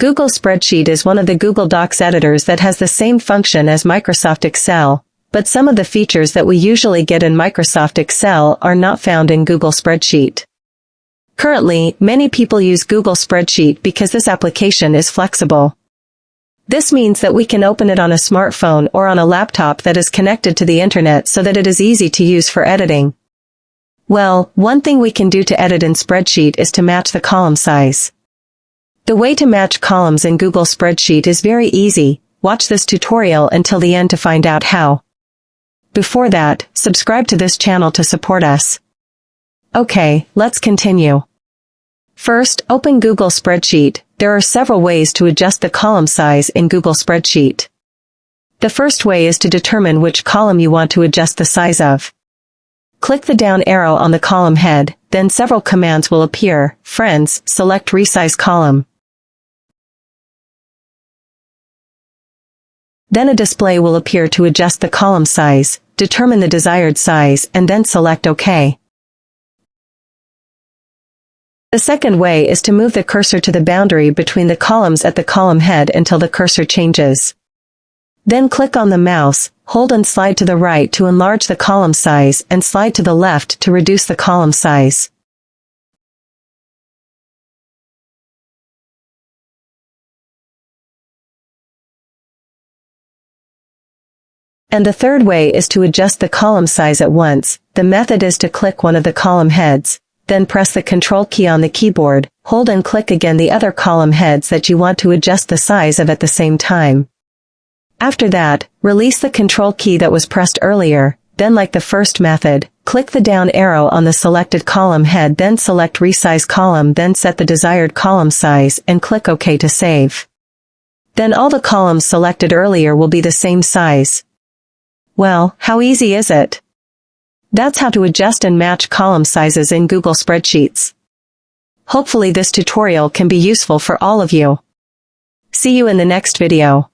Google Spreadsheet is one of the Google Docs editors that has the same function as Microsoft Excel, but some of the features that we usually get in Microsoft Excel are not found in Google Spreadsheet. Currently, many people use Google Spreadsheet because this application is flexible. This means that we can open it on a smartphone or on a laptop that is connected to the internet so that it is easy to use for editing. Well, one thing we can do to edit in Spreadsheet is to match the column size. The way to match columns in Google Spreadsheet is very easy. Watch this tutorial until the end to find out how. Before that, subscribe to this channel to support us. Okay, let's continue. First, open Google Spreadsheet. There are several ways to adjust the column size in Google Spreadsheet. The first way is to determine which column you want to adjust the size of. Click the down arrow on the column head, then several commands will appear. Friends, select Resize Column. Then a display will appear to adjust the column size, determine the desired size, and then select OK. The second way is to move the cursor to the boundary between the columns at the column head until the cursor changes. Then click on the mouse, hold and slide to the right to enlarge the column size and slide to the left to reduce the column size. And the third way is to adjust the column size at once. The method is to click one of the column heads, then press the Control key on the keyboard, hold and click again the other column heads that you want to adjust the size of at the same time. After that, release the Control key that was pressed earlier, then like the first method, click the down arrow on the selected column head, then select Resize Column, then set the desired column size and click OK to save. Then all the columns selected earlier will be the same size. Well, how easy is it? That's how to adjust and match column sizes in Google Spreadsheets. Hopefully this tutorial can be useful for all of you. See you in the next video.